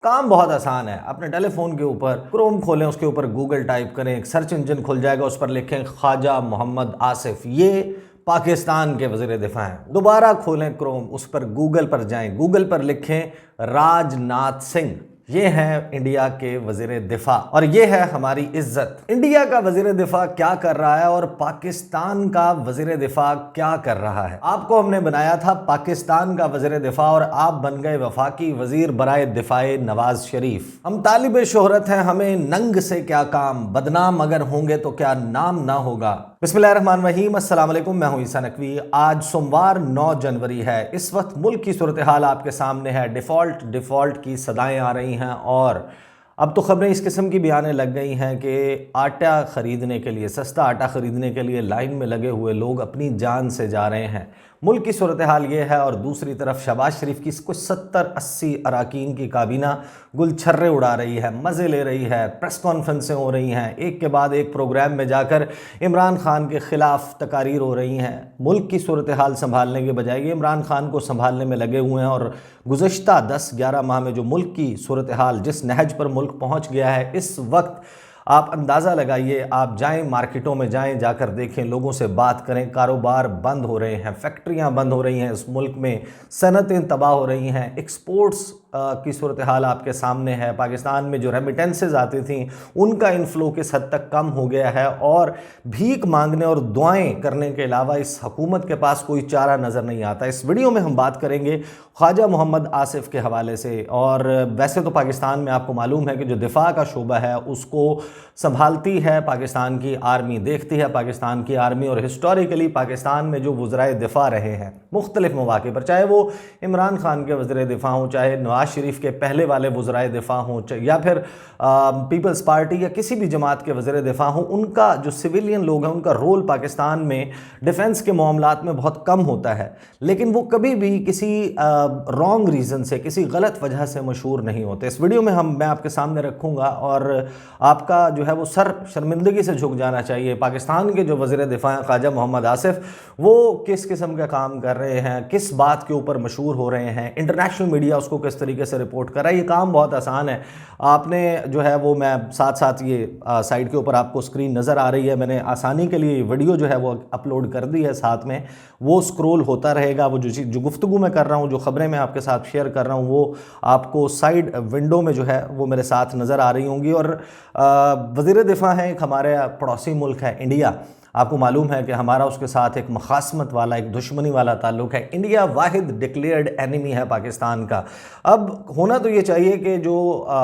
काम बहुत आसान है। अपने टेलीफोन के ऊपर क्रोम खोलें, उसके ऊपर गूगल टाइप करें, एक सर्च इंजन खुल जाएगा, उस पर लिखें ख्वाजा मोहम्मद आसिफ, ये पाकिस्तान के वज़ीर दिफा हैं। दोबारा खोलें क्रोम, उस पर गूगल पर जाएं, गूगल पर लिखें राजनाथ सिंह, ये है इंडिया के वजीर दिफा और ये है हमारी इज्जत। इंडिया का वजीर दिफा क्या कर रहा है और पाकिस्तान का वजीर दिफा क्या कर रहा है। आपको हमने बनाया था पाकिस्तान का वजीर दिफा और आप बन गए वफाकी वजीर बराए दिफाए नवाज शरीफ। हम तालिब शोहरत हैं, हमें नंग से क्या काम, बदनाम अगर होंगे तो क्या नाम ना होगा। बिस्मिल्लाहिर्रहमानिर्रहीम, अस्सलाम वालेकुम, मैं हूं ईसा नकवी। आज सोमवार 9 जनवरी है। इस वक्त मुल्क की सूरत हाल आपके सामने है। डिफ़ॉल्ट की सदाएं आ रही हैं और अब तो खबरें इस किस्म की भी आने लग गई हैं कि आटा ख़रीदने के लिए, सस्ता आटा ख़रीदने के लिए लाइन में लगे हुए लोग अपनी जान से जा रहे हैं। मुल्क की सूरत हाल ये है और दूसरी तरफ शहबाज शरीफ की कुछ 70-80 अरकान की काबीना गुलछर्रे उड़ा रही है, मज़े ले रही है, प्रेस कॉन्फ्रेंसें हो रही हैं, एक के बाद एक प्रोग्राम में जाकर इमरान खान के ख़िलाफ़ तकारीर हो रही हैं। मुल्क की सूरत हाल संभालने के बजाय ये इमरान खान को संभालने में लगे हुए हैं और गुज़श्ता 10-11 माह में जो मुल्क की सूरत हाल, जिस नहज पर मुल्क पहुँच गया है, इस वक्त आप अंदाज़ा लगाइए। आप जाएं, मार्केटों में जाएं, जाकर देखें, लोगों से बात करें, कारोबार बंद हो रहे हैं, फैक्ट्रियां बंद हो रही हैं, इस मुल्क में सनतें तबाह हो रही हैं, एक्सपोर्ट्स की सूरत हाल आपके सामने है। पाकिस्तान में जो रेमिटेंसेज आती थी उनका इनफ्लो किस हद तक कम हो गया है और भीख मांगने और दुआएं करने के अलावा इस हुकूमत के पास कोई चारा नज़र नहीं आता। इस वीडियो में हम बात करेंगे ख्वाजा मोहम्मद आसिफ के हवाले से। और वैसे तो पाकिस्तान में आपको मालूम है कि जो दिफा का शोबा है उसको संभालती है पाकिस्तान की आर्मी, देखती है पाकिस्तान की आर्मी। और हिस्टोरिकली पाकिस्तान में जो वज़राए दिफा रहे हैं मुख्तलिफ मौक़े पर, चाहे वो इमरान खान के वज़ीर दिफा हों, चाहे नवाज शरीफ के पहले वाले वज़राए दिफा हों, या फिर पीपल्स पार्टी या किसी भी जमात के वज़ीर दिफा हों, उनका जो सिविलियन लोग हैं उनका रोल पाकिस्तान में डिफेंस के मामलात में बहुत कम होता है। लेकिन वो कभी भी किसी रॉन्ग रीज़न से, किसी गलत वजह से मशहूर नहीं होते। इस वीडियो में मैं आपके सामने रखूँगा और आपका जो है वो सर शर्मिंदगी से झुक जाना चाहिए। पाकिस्तान के जो वज़ीर दिफा हैं ख्वाजा मोहम्मद आसिफ, वो किस किस्म का काम कर रहे हैं, किस बात के ऊपर मशहूर हो रहे हैं, इंटरनेशनल मीडिया उसको किस तरीके से रिपोर्ट कर रहा है। ये काम बहुत आसान है। आपने जो है वो, मैं साथ साथ ये साइड के ऊपर आपको स्क्रीन नज़र आ रही है, मैंने आसानी के लिए वीडियो जो है वो अपलोड कर दी है, साथ में वो स्क्रॉल होता रहेगा। वो जो गुफ्तगू मैं कर रहा हूँ, जो खबरें मैं आपके साथ शेयर कर रहा हूँ, वो आपको साइड विंडो में जो है वो मेरे साथ नज़र आ रही होंगी। और वज़ीर दिफा है एक हमारे पड़ोसी मुल्क है इंडिया। आपको मालूम है कि हमारा उसके साथ एक मुखासमत वाला, एक दुश्मनी वाला ताल्लुक़ है। इंडिया वाहिद डिक्लेयर्ड एनिमी है पाकिस्तान का। अब होना तो ये चाहिए कि जो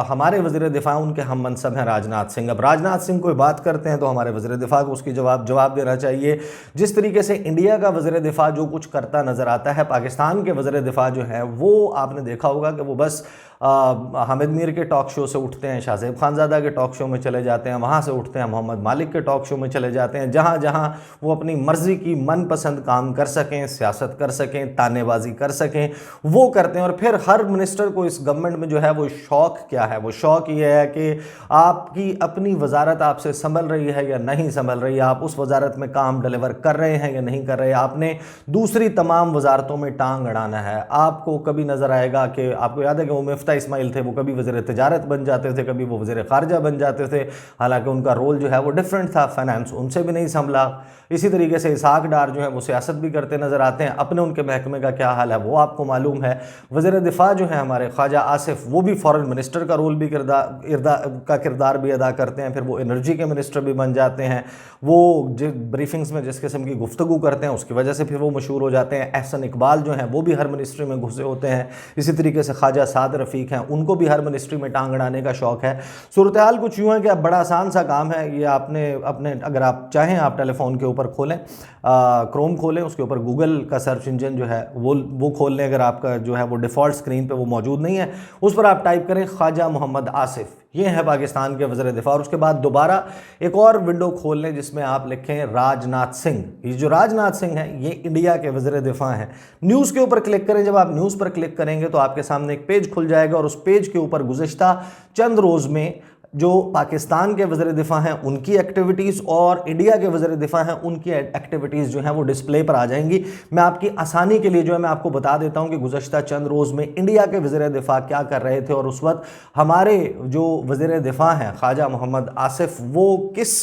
हमारे वज़ीर दिफा उनके हम मनसब हैं राजनाथ सिंह। अब राजनाथ सिंह कोई बात करते हैं तो हमारे वज़ीर दिफा को उसकी जवाब देना चाहिए। जिस तरीके से इंडिया का वज़ीर दिफा जो कुछ करता नज़र आता है, पाकिस्तान के वज़ीर दिफा जो है वो आपने देखा होगा कि वो बस हामिद मीर के टॉक शो से उठते हैं, शाहज़ेब खानज़ादा के टॉक शो में चले जाते हैं, वहाँ से उठते हैं मोहम्मद मालिक के टॉक शो में चले जाते हैं, जहाँ जहाँ वो अपनी मर्ज़ी की मनपसंद काम कर सकें, सियासत कर सकें, तानेबाजी कर सकें, वो करते हैं। और फिर हर मिनिस्टर को इस गवर्नमेंट में जो है वो शौक़ क्या है, वो शौक़ ये है कि आपकी अपनी वजारत आपसे संभल रही है या नहीं संभल रही है, आप उस वजारत में काम डिलीवर कर रहे हैं या नहीं कर रहे, आपने दूसरी तमाम वजारतों में टांग अड़ाना है। आपको कभी नज़र आएगा कि, आपको याद है कि वो इस्माइल थे, वो कभी वज़ीर तिजारत बन जाते थे, कभी वो वज़ीर ख़ारजा बन जाते थे, हालांकि उनका रोल जो है वो डिफरेंट था, फाइनेंस उनसे भी नहीं संभला। इसी तरीके से इसहाक डार जो है वो सियासत भी करते नज़र आते हैं। अपने उनके महकमे का क्या हाल है वो आपको मालूम है। वज़ीर दिफा जो है हमारे ख्वाजा आसिफ, वो भी फॉरेन मिनिस्टर का रोल भी किरदार भी अदा करते हैं, फिर वो एनर्जी के मिनिस्टर भी बन जाते हैं। वो जिस ब्रीफिंग्स में जिस किस्म की गुफ्तगू करते हैं उसकी वजह से फिर वो मशहूर हो जाते हैं। एहसन इकबाल जो हैं वो भी हर मिनिस्ट्री में घुसे होते हैं। इसी तरीके से ख्वाजा साद रफ़ीक हैं, उनको भी हर मिनिस्ट्री में टांग अड़ाने का शौक़ है। सूरत हाल कुछ यूँ है कि अब बड़ा आसान सा काम है ये। आपने अपने, अगर आप चाहें, आप टेलीफोन के ऊपर खोलें, क्रोम खोलें, उसके ऊपर गूगल का सर्च इंजन जो है वो खोल लें। अगर आपका जो है वो डिफ़ॉल्ट स्क्रीन पे वो मौजूद नहीं है, उस पर आप टाइप करें ख्वाजा मोहम्मद आसिफ, ये है पाकिस्तान के वज़ीर दिफा। और उसके बाद दोबारा एक और विंडो खोल लें जिसमें आप लिखें राजनाथ सिंह। ये जो राजनाथ सिंह है ये इंडिया के वज़ीर दिफा हैं। न्यूज़ के ऊपर क्लिक करें। जब आप न्यूज़ पर क्लिक करेंगे तो आपके सामने एक पेज खुल जाएगा और उस पेज के ऊपर गुज़श्ता चंद रोज़ में जो पाकिस्तान के वज़ीर दिफ़ा हैं उनकी एक्टिविटीज़ और इंडिया के वज़ीर दिफ़ा हैं उनकी एक्टिविटीज़ जो हैं वो डिस्प्ले पर आ जाएंगी। मैं आपकी आसानी के लिए जो है मैं आपको बता देता हूं कि गुज़श्ता चंद रोज़ में इंडिया के वज़ीर दिफ़ा क्या कर रहे थे और उस वक्त हमारे जो वज़ीर दिफ़ा हैं ख्वाजा मोहम्मद आसिफ वो किस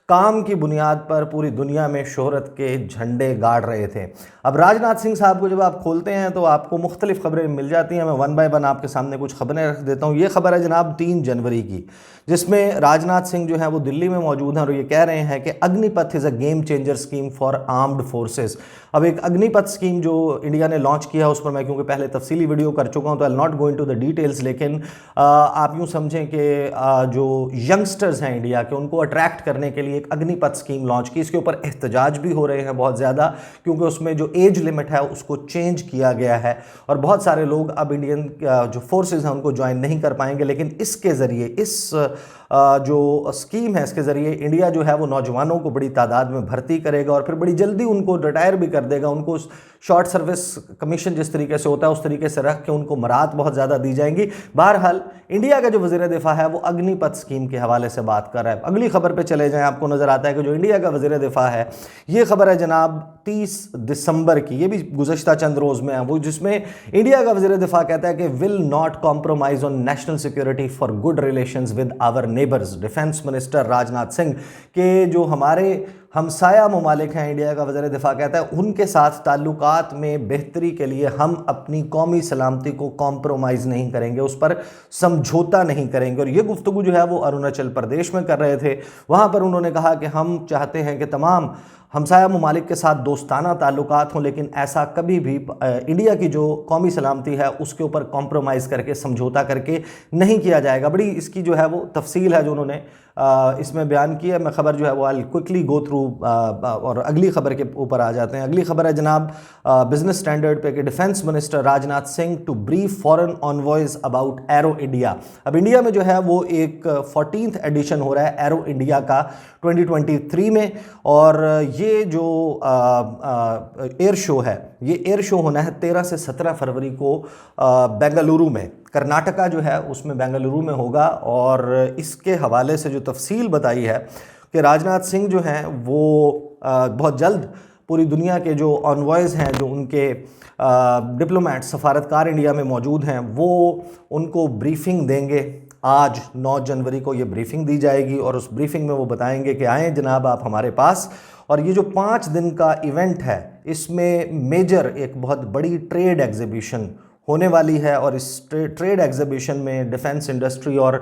काम की बुनियाद पर पूरी दुनिया में शोहरत के झंडे गाड़ रहे थे। अब राजनाथ सिंह साहब को जब आप खोलते हैं तो आपको मुख्तलिफ खबरें मिल जाती हैं। मैं वन बाय वन आपके सामने कुछ खबरें रख देता हूँ। ये खबर है जनाब 3 जनवरी की, जिसमें राजनाथ सिंह जो है वो दिल्ली में मौजूद हैं और ये कह रहे हैं कि Agnipath is a game changer scheme for armed forces. अब एक अग्निपथ स्कीम जो इंडिया ने लॉन्च किया उस पर मैं क्योंकि पहले तफसीली वीडियो कर चुका हूँ तो I not go into the details, लेकिन आप यूँ समझें कि जो यंगस्टर्स हैं इंडिया के उनको अट्रैक्ट करने के लिए एक अग्निपथ स्कीम लॉन्च की। इसके ऊपर एहतजाज भी हो रहे हैं बहुत ज़्यादा, क्योंकि उसमें जो एज लिमिट है उसको चेंज किया गया है और बहुत सारे लोग अब इंडियन जो फोर्सेस हैं उनको ज्वाइन नहीं कर पाएंगे। लेकिन इसके ज़रिए इस जो स्कीम है इसके ज़रिए इंडिया जो है वो नौजवानों को बड़ी तादाद में भर्ती करेगा और फिर बड़ी जल्दी उनको रिटायर भी कर देगा। उनको शॉर्ट सर्विस कमीशन जिस तरीके से होता है उस तरीके से रख के उनको मराहत बहुत ज़्यादा दी जाएंगी। बहरहाल इंडिया का जो वज़ीर दिफ़ा है वो अग्निपथ स्कीम के हवाले से बात कर रहा है। अगली खबर पे चले जाएं, आपको नज़र आता है कि जो इंडिया का वज़ीर दिफ़ा है ये खबर है जनाब 30 दिसंबर की, ये भी गुज़श्ता चंद रोज़ में है वो, जिसमें इंडिया का वज़ीर दिफ़ा कहता है कि will not compromise on national security for good relations with our neighbours. Defence minister Rajnath Singh के जो हमारे हमसाया ममालिक हैं, इंडिया का वज़ीर दिफ़ा कहता है उनके साथ ताल्लुकात में बेहतरी के लिए हम अपनी कौमी सलामती को कॉम्प्रोमाइज़ नहीं करेंगे, उस पर समझौता नहीं करेंगे। और ये गुफ्तगू जो है वो अरुणाचल प्रदेश में कर रहे थे। वहाँ पर उन्होंने कहा कि हम चाहते हैं कि तमाम हमसाया ममालिक के साथ दोस्ताना ताल्लुकात हों, लेकिन ऐसा कभी भी इंडिया की जो कौमी सलामती है उसके ऊपर कॉम्प्रोमाइज़ करके समझौता करके नहीं किया जाएगा। बड़ी इसकी जो है वो तफसील है जो उन्होंने इसमें बयान किया। मैं ख़बर जो है वो आई क्विकली गो थ्रू और अगली खबर के ऊपर आ जाते हैं। अगली खबर है जनाब बिजनेस स्टैंडर्ड पे कि defence minister Rajnath Singh to brief foreign envoys about Aero India. अब इंडिया में जो है वो एक 14th एडिशन हो रहा है एरो इंडिया का 2023 में, और ये जो एयर शो है ये एयर शो होना है 13 से 17 फरवरी को बेंगलुरु में, कर्नाटका जो है उसमें बेंगलुरु में होगा। और इसके हवाले से जो तफसील बताई है कि राजनाथ सिंह जो हैं वो बहुत जल्द पूरी दुनिया के जो ऑनवॉयज़ हैं, जो उनके डिप्लोमेट सफारतकार इंडिया में मौजूद हैं, वो उनको ब्रीफिंग देंगे। आज 9 जनवरी को ये ब्रीफिंग दी जाएगी और उस ब्रीफिंग में वो बताएंगे कि आएँ जनाब आप हमारे पास। और ये जो 5 दिन का इवेंट है इसमें मेजर एक बहुत बड़ी ट्रेड एग्जीबिशन होने वाली है और इस ट्रेड एग्जीबिशन में डिफेंस इंडस्ट्री और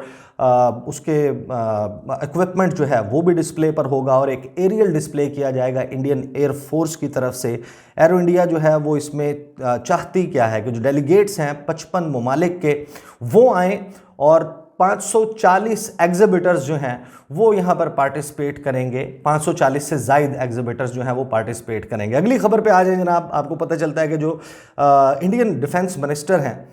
उसके इक्विपमेंट जो है वो भी डिस्प्ले पर होगा और एक एरियल डिस्प्ले किया जाएगा इंडियन एयर फोर्स की तरफ से। एरो इंडिया जो है वो इसमें चाहती क्या है कि जो डेलीगेट्स हैं 55 ममालिक के वो आएँ और 540 एग्जिबिटर्स जो हैं वो यहाँ पर पार्टिसिपेट करेंगे। 540 से ज़ायद एग्जिबिटर्स जो हैं वो पार्टिसिपेट करेंगे। अगली खबर पे आ जाए जनाब, आपको पता चलता है कि जो इंडियन डिफेंस मिनिस्टर हैं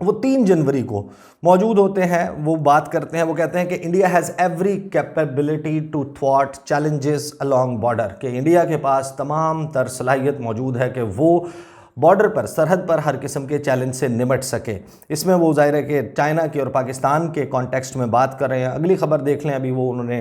वो 3 जनवरी को मौजूद होते हैं। वो बात करते हैं, वो कहते हैं कि India has every capability to थ्वाट चैलेंजेस अलोंग बॉर्डर, कि इंडिया के पास तमाम तर सलाहियत मौजूद है कि वो बॉर्डर पर, सरहद पर हर किस्म के चैलेंज से निपट सके। इसमें वो ज़ाहिर है कि चाइना के और पाकिस्तान के कॉन्टेक्स्ट में बात कर रहे हैं। अगली खबर देख लें, अभी वो उन्होंने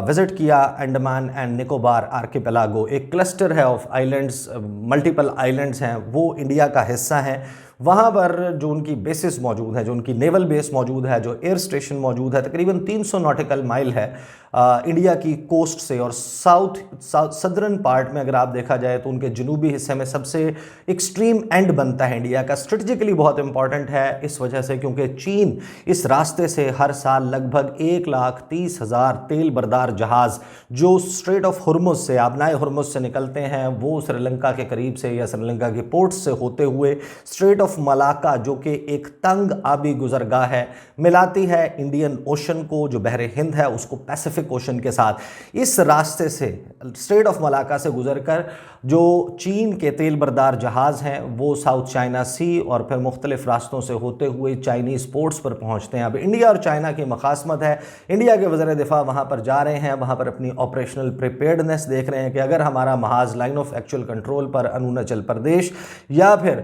विज़िट किया अंडमान एंड निकोबार आर्किपेलागो, एक क्लस्टर है ऑफ आइलैंड्स, मल्टीपल आइलैंड्स हैं, वो इंडिया का हिस्सा हैं। वहाँ पर जो उनकी बेसिस मौजूद है, जो उनकी नेवल बेस मौजूद है, जो एयर स्टेशन मौजूद है, तकरीबन 300 नॉटिकल माइल है इंडिया की कोस्ट से। और सदर्न पार्ट में अगर आप देखा जाए तो उनके जनूबी हिस्से में सबसे एक्सट्रीम एंड बनता है इंडिया का। स्ट्रेटजिकली बहुत इंपॉर्टेंट है इस वजह से क्योंकि चीन इस रास्ते से हर साल लगभग 1,30,000 तेल बरदार जहाज़ जो स्ट्रेट ऑफ हुर्मुज़ से, आबनाए हुर्मुज़ से निकलते हैं, वो श्रीलंका के करीब से या श्रीलंका के पोर्ट से होते हुए स्ट्रेट ऑफ मलाका जो कि एक तंग आबी गुजरगाह है, मिलाती है इंडियन ओशन को, जो बहरे हिंद है, उसको पैसिफिक ओशन के साथ। इस रास्ते से स्ट्रेट ऑफ मलाका से गुजरकर जो चीन के तेल बरदार जहाज़ हैं वो साउथ चाइना सी और फिर मुख्तलिफ रास्तों से होते हुए चाइनीज़ पोर्ट्स पर पहुँचते हैं। अब इंडिया और चाइना की मखासमत है। इंडिया के वज़ीर दिफ़ा वहाँ पर जा रहे हैं, वहाँ पर अपनी ऑपरेशनल प्रिपेयर्डनेस देख रहे हैं कि अगर हमारा महाज लाइन ऑफ एक्चुअल कंट्रोल पर अरुणाचल प्रदेश या फिर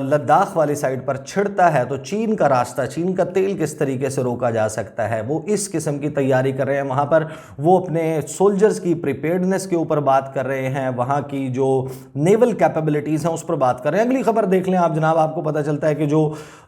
लद्दाख वाली साइड पर छिड़ता है तो चीन का रास्ता, चीन का तेल किस तरीके से रोका जा सकता है, वो इस किस्म की तैयारी कर रहे हैं। वहाँ पर वो अपने सोल्जर्स की प्रिपेयर्डनेस के ऊपर बात कर रहे हैं, वहाँ की जो नेवल कैपेबिलिटीज़ हैं उस पर बात कर रहे हैं। अगली खबर देख लें आप जनाब, आपको पता चलता है कि जो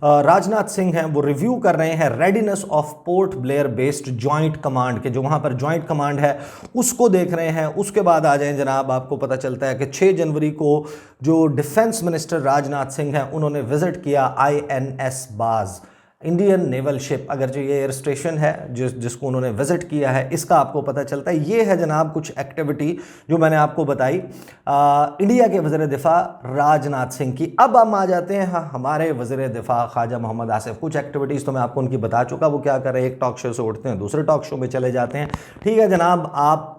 राजनाथ सिंह हैं वो रिव्यू कर रहे हैं readiness of port Blair based joint command के, जो वहाँ पर जॉइंट कमांड है उसको देख रहे हैं। उसके बाद आ जाएं जनाब, आपको पता चलता है कि 6 जनवरी को जो डिफेंस मिनिस्टर राजनाथ सिंह हैं उन्होंने विजिट किया INS बाज, इंडियन नेवल शिप। अगर जो ये एयर स्टेशन है जिसको उन्होंने विजिट किया है, इसका आपको पता चलता है। ये है जनाब कुछ एक्टिविटी जो मैंने आपको बताई इंडिया के वज़ीर दिफा राजनाथ सिंह की। अब हम आ जाते हैं हमारे वज़ीर दिफा ख्वाजा मोहम्मद आसिफ। कुछ एक्टिविटीज़ तो मैं आपको उनकी बता चुका, वो क्या कर रहे हैं, एक टॉक शो से उठते हैं दूसरे टॉक शो में चले जाते हैं। ठीक है जनाब, आप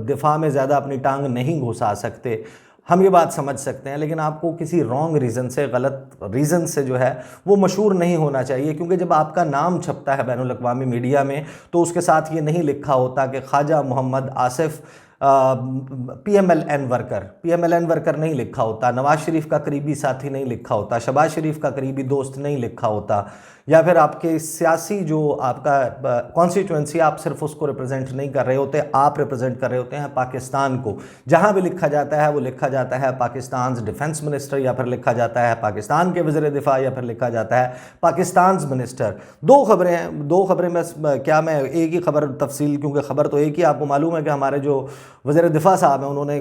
दिफा में ज़्यादा अपनी टांग नहीं घुसा सकते, हम ये बात समझ सकते हैं, लेकिन आपको किसी रॉन्ग रीज़न से, गलत रीज़न से जो है वो मशहूर नहीं होना चाहिए। क्योंकि जब आपका नाम छपता है बैनुल अक़वामी मीडिया में तो उसके साथ ये नहीं लिखा होता कि ख्वाजा मोहम्मद आसिफ PMLN वर्कर नहीं लिखा होता, नवाज शरीफ का करीबी साथी नहीं लिखा होता, शहबाज शरीफ का करीबी दोस्त नहीं लिखा होता, या फिर आपके सियासी जो आपका कॉन्स्टिट्यूंसी आप सिर्फ उसको रिप्रेजेंट नहीं कर रहे होते, आप रिप्रेजेंट कर रहे होते हैं पाकिस्तान को। जहां भी लिखा जाता है वो लिखा जाता है पाकिस्तान डिफेंस मिनिस्टर, या फिर लिखा जाता है पाकिस्तान के वज़ीर दिफा, या फिर लिखा जाता है पाकिस्तान मिनिस्टर। दो खबरें हैं, दो खबरें में क्या मैं एक ही खबर तफसील, क्योंकि खबर तो एक ही, आपको मालूम है कि हमारे जो वज़ीर दिफा साहब हैं उन्होंने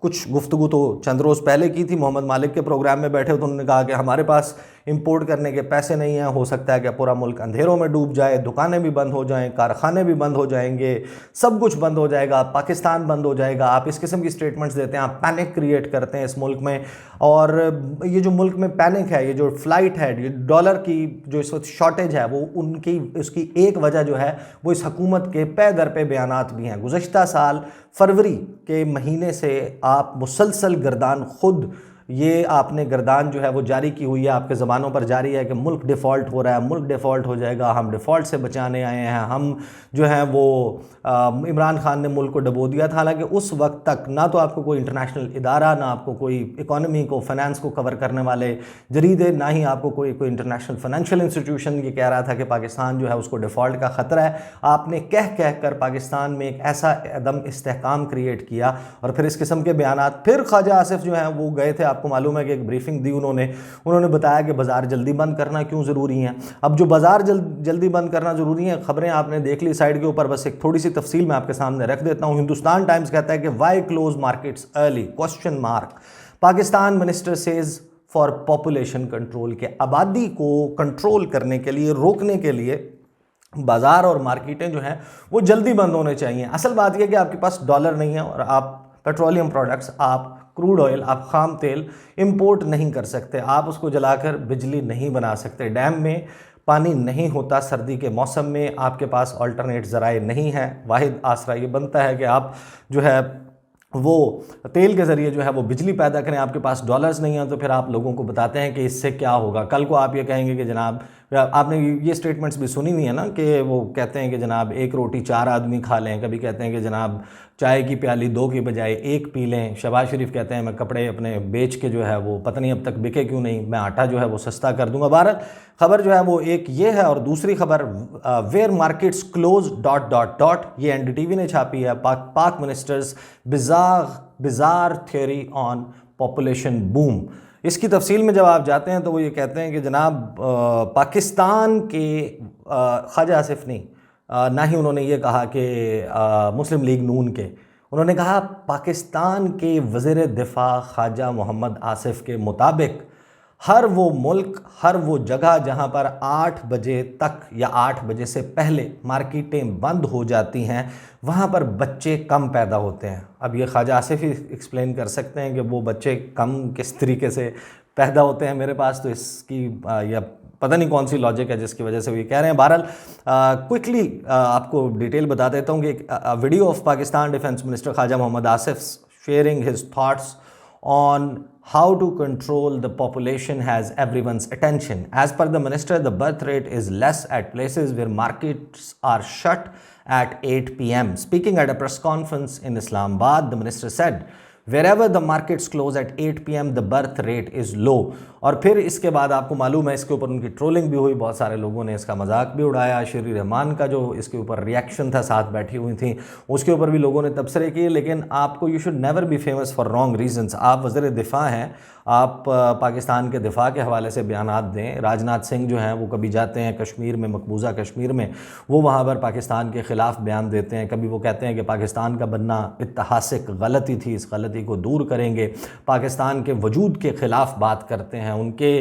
कुछ गुफ्तगू तो चंद रोज़ पहले की थी, मोहम्मद मालिक के प्रोग्राम में बैठे तो उन्होंने कहा कि हमारे पास इंपोर्ट करने के पैसे नहीं हैं, हो सकता है कि पूरा मुल्क अंधेरों में डूब जाए, दुकानें भी बंद हो जाएं, कारखाने भी बंद हो जाएंगे, सब कुछ बंद हो जाएगा, पाकिस्तान बंद हो जाएगा। आप इस किस्म की स्टेटमेंट्स देते हैं, आप पैनिक क्रिएट करते हैं इस मुल्क में। और ये जो मुल्क में पैनिक है, ये जो फ्लाइट है, ये डॉलर की जो इस वक्त शॉर्टेज है, वो उसकी एक वजह जो है वो इस हुकूमत के पे दर पे बयानात भी हैं। गुज़श्ता साल फरवरी के महीने से आप मुसलसल गर्दान खुद ये आपने गर्दान जो है वो जारी की हुई है, आपके ज़बानों पर जारी है कि मुल्क डिफ़ॉल्ट हो रहा है, मुल्क डिफ़ॉल्ट हो जाएगा, हम डिफ़ॉल्ट से बचाने आए हैं, हम जो है वो इमरान खान ने मुल्क को डबो दिया था। हालांकि उस वक्त तक ना तो आपको कोई इंटरनेशनल इदारा, ना आपको कोई इकॉनमी को, फाइनेंस को कवर करने वाले जरीदे, ना ही आपको कोई इंटरनेशनल फाइनेंशियल इंस्टीट्यूशन ये कह रहा था कि पाकिस्तान जो है उसको डिफ़ॉल्ट का ख़तरा है। आपने कह कर पाकिस्तान में एक ऐसा अदम इस्तेहकाम क्रिएट किया और फिर इस किस्म के बयानात। फिर ख्वाजा आसिफ जो हैं वो गए थे, आपको मालूम है कि एक ब्रीफिंग दी उन्होंने बताया कि बाज़ार जल्दी बंद करना क्यों ज़रूरी है। अब जो बाज़ार जल्दी बंद करना ज़रूरी है, खबरें आपने देख ली साइड के ऊपर, बस एक थोड़ी सी तफसील मैं आपके सामने रख देता हूँ। हिंदुस्तान टाइम्स कहता है कि why close markets early question mark, Pakistan minister says for population control, के आबादी को कंट्रोल करने के लिए, रोकने के लिए बाज़ार और मार्केटें जो हैं वो जल्दी बंद होने चाहिए। असल बात यह कि आपके पास डॉलर नहीं है और आप पेट्रोलियम प्रोडक्ट्स, आप क्रूड ऑयल, आप खाम तेल इंपोर्ट नहीं कर सकते, आप उसको जलाकर बिजली नहीं बना सकते, डैम में पानी नहीं होता सर्दी के मौसम में, आपके पास अल्टरनेट ज़राए नहीं है, वाहिद आसरा ये बनता है कि आप जो है वो तेल के ज़रिए जो है वो बिजली पैदा करें। आपके पास डॉलर्स नहीं हैं तो फिर आप लोगों को बताते हैं कि इससे क्या होगा। कल को आप ये कहेंगे कि जनाब, आपने ये स्टेटमेंट्स भी सुनी हुई है ना कि वो कहते हैं कि जनाब एक रोटी 4 आदमी खा लें, कभी कहते हैं कि जनाब चाय की प्याली 2 की बजाय 1 पी लें। शहबाज शरीफ कहते हैं मैं कपड़े अपने बेच के जो है वो पता नहीं अब तक बिके क्यों नहीं, मैं आटा जो है वो सस्ता कर दूंगा। बहरहाल खबर जो है वो एक ये है। और दूसरी खबर, वेयर मार्केट्स क्लोज ... ये NDTV ने छापी है। पाक ministers bizarre theory on population boom. इसकी तफसील में जब आप जाते हैं तो वो ये कहते हैं कि जनाब पाकिस्तान के ख्वाजा आसिफ नहीं, ना ही उन्होंने ये कहा कि मुस्लिम लीग नून के, उन्होंने कहा पाकिस्तान के वज़ीर दिफा ख्वाजा मोहम्मद आसिफ के मुताबिक हर वो मुल्क, हर वो जगह जहाँ पर 8 बजे तक या 8 बजे से पहले मार्केटें बंद हो जाती हैं, वहाँ पर बच्चे कम पैदा होते हैं। अब ये ख्वाजा आसिफ ही एक्सप्लेन कर सकते हैं कि वो बच्चे कम किस तरीके से पैदा होते हैं। मेरे पास तो इसकी या पता नहीं कौन सी लॉजिक है जिसकी वजह से वो ये कह रहे हैं। बहरहाल क्विकली आपको डिटेल बता देता हूँ कि video of Pakistan defence minister Khawaja Mohammad Asif sharing his thoughts on how to control the population has everyone's attention. As per the minister, the birth rate is less at places where markets are shut at 8 p.m. Speaking at a press conference in Islamabad, the minister said, wherever the markets close at 8 p.m. the birth rate is low. और फिर इसके बाद आपको मालूम है इसके ऊपर उनकी ट्रोलिंग भी हुई, बहुत सारे लोगों ने इसका मजाक भी उड़ाया। शेरी रहमान का जो इसके ऊपर रिएक्शन था, साथ बैठी हुई थी, उसके ऊपर भी लोगों ने तबसरे किए। लेकिन आपको you should never be famous for wrong reasons. आप वज़ीर दिफा हैं, आप पाकिस्तान के दिफा के हवाले से बयानात दें। राजनाथ सिंह जो हैं वो कभी जाते हैं कश्मीर में, मकबूजा कश्मीर में, वो वहाँ पर पाकिस्तान के ख़िलाफ़ बयान देते हैं। कभी वो कहते हैं कि पाकिस्तान का बनना ऐतिहासिक गलती थी, इस गलती को दूर करेंगे। पाकिस्तान के वजूद के ख़िलाफ़ बात करते हैं। उनके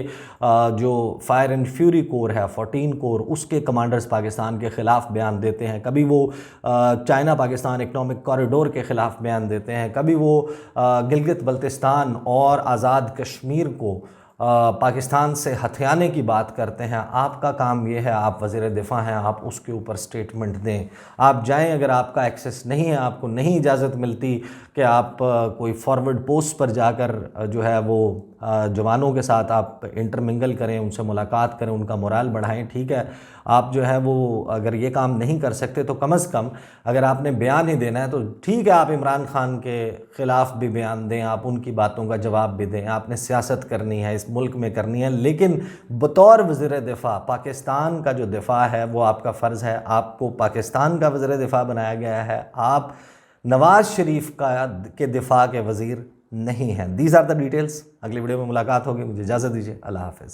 जो फायर एंड फ्यूरी कोर है 14 कोर, उसके कमांडर्स पाकिस्तान के ख़िलाफ़ बयान देते हैं। कभी वो चाइना पाकिस्तान इकनॉमिक कॉरिडोर के ख़िलाफ़ बयान देते हैं। कभी वो गिलगित बल्तिस्तान और आज़ाद कश्मीर को पाकिस्तान से हथियाने की बात करते हैं। आपका काम ये है, आप वज़ीर दिफा हैं, आप उसके ऊपर स्टेटमेंट दें। आप जाएं, अगर आपका एक्सेस नहीं है, आपको नहीं इजाज़त मिलती कि आप कोई फॉरवर्ड पोस्ट पर जाकर जो है वो जवानों के साथ आप इंटरमिंगल करें, उनसे मुलाकात करें, उनका मोराल बढ़ाएं, ठीक है। आप जो है वो अगर ये काम नहीं कर सकते तो कम से कम अगर आपने बयान ही देना है तो ठीक है, आप इमरान खान के ख़िलाफ़ भी बयान दें, आप उनकी बातों का जवाब भी दें। आपने सियासत करनी है, इस मुल्क में करनी है, लेकिन बतौर वज़ीर दिफा पाकिस्तान का जो दिफा है वो आपका फ़र्ज़ है। आपको पाकिस्तान का वज़ीर दिफा बनाया गया है, आप नवाज़ शरीफ के दिफा के वज़ीर नहीं हैं। These are the details. अगली वीडियो में मुलाकात होगी, मुझे इजाज़त दीजिए। अल्लाह हाफ़िज़।